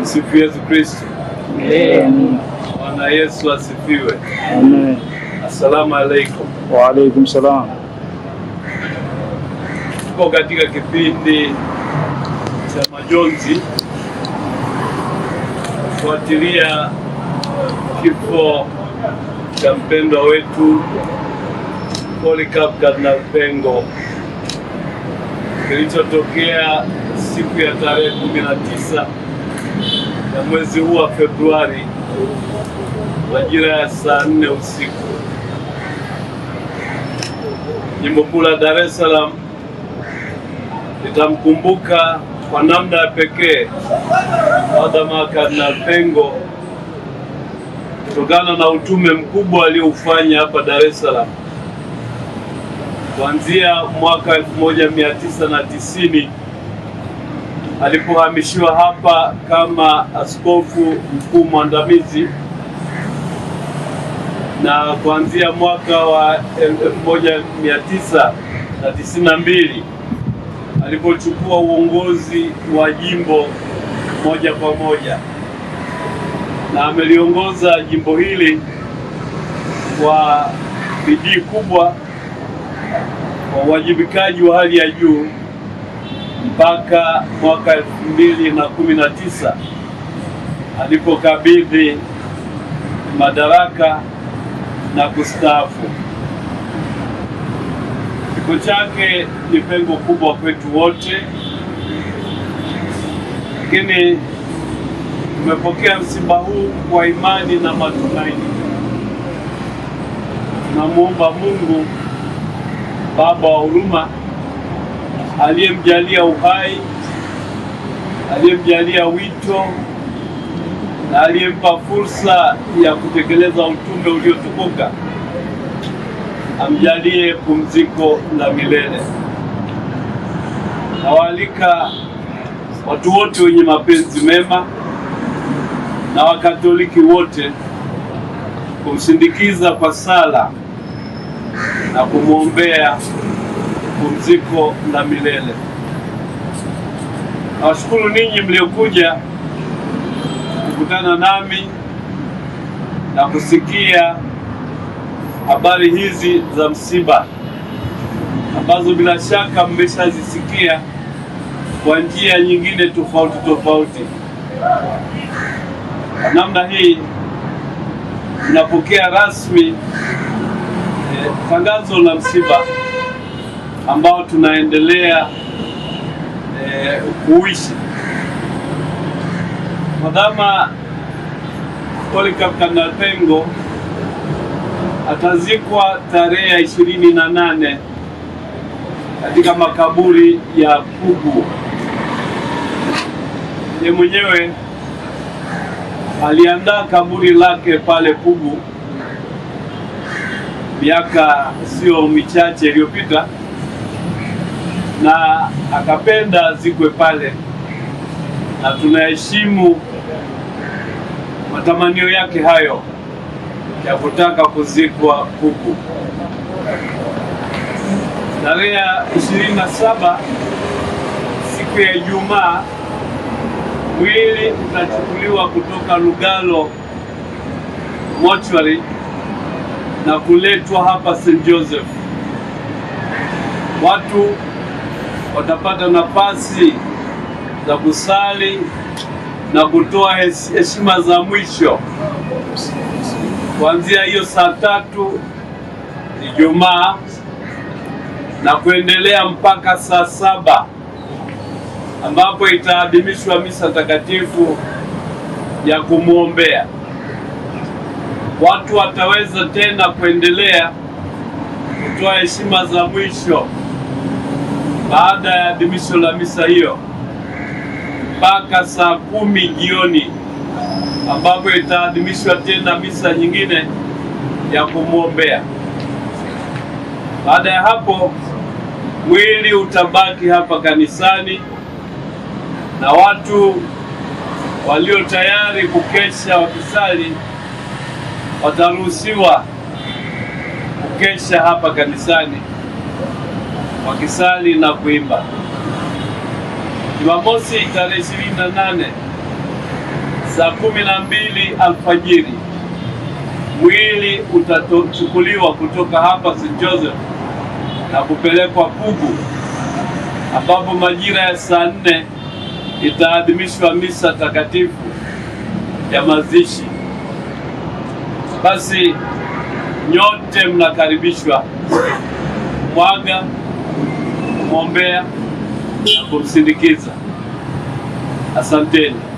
Msifu Yesu Kristo. Amen. Bwana Yesu asifiwe. Amen. Assalamu alaikum. Wa alaikum salam. Tuko katika kipindi cha majonzi kufuatilia kifo cha mpendwa wetu Polycarp Kardinal Pengo kilichotokea siku ya tarehe 19 ya mwezi huu wa Februari majira ya saa 4 usiku. Jimbo kuu la Dar es Salaam litamkumbuka kwa namna ya pekee Padre Kardinal Pengo kutokana na utume mkubwa alioufanya hapa Dar es Salaam kuanzia mwaka 1990 alipohamishiwa hapa kama askofu mkuu mwandamizi, na kuanzia mwaka wa 1992 alipochukua uongozi wa jimbo moja kwa moja, na ameliongoza jimbo hili kwa bidii kubwa, kwa uwajibikaji wa hali ya juu mpaka mwaka 2019 alipokabidhi madaraka na kustaafu. Kifo chake ni pengo kubwa kwetu wote, lakini tumepokea msiba huu kwa imani na matumaini. Tunamuomba Mungu Baba wa huruma aliyemjalia uhai, aliyemjalia wito na aliyempa fursa ya kutekeleza utume uliotukuka, amjalie pumziko la milele. Nawaalika watu wote wenye mapenzi mema na Wakatoliki wote kumsindikiza kwa sala na kumwombea pumziko la milele. Nawashukuru ninyi mliokuja kukutana nami na kusikia habari hizi za msiba ambazo bila shaka mmeshazisikia kwa njia nyingine tofauti tofauti. Namna hii tunapokea rasmi tangazo la msiba ambao tunaendelea kuishi. Madama Polycarp Kardinal Pengo atazikwa tarehe 28 katika makaburi ya Pugu. Yeye mwenyewe aliandaa kaburi lake pale Pugu miaka sio michache iliyopita, na akapenda zikwe pale, na tunaheshimu matamanio yake hayo ya kutaka kuzikwa Pugu. Tarehe 27 siku ya Ijumaa mwili utachukuliwa kutoka Lugalo mortuary na kuletwa hapa St. Joseph. Watu watapata nafasi za kusali na kutoa heshima za mwisho kuanzia hiyo saa 3 Ijumaa na kuendelea mpaka saa 7 ambapo itaadhimishwa misa takatifu ya kumwombea. Watu wataweza tena kuendelea kutoa heshima za mwisho baada ya adhimisho la misa hiyo mpaka saa 10 jioni ambapo itaadhimishwa tena misa nyingine ya kumwombea. Baada ya hapo mwili utabaki hapa kanisani na watu walio tayari kukesha wakisali wataruhusiwa kukesha hapa kanisani wakisali na kuimba. Jumamosi tarehe 28 saa 12 alfajiri mwili utachukuliwa kutoka hapa St. Joseph na kupelekwa Pugu, ambapo majira ya saa 4 itaadhimishwa misa takatifu ya mazishi. Basi nyote mnakaribishwa kumwaga, kumwombea na kumsindikiza. Asanteni.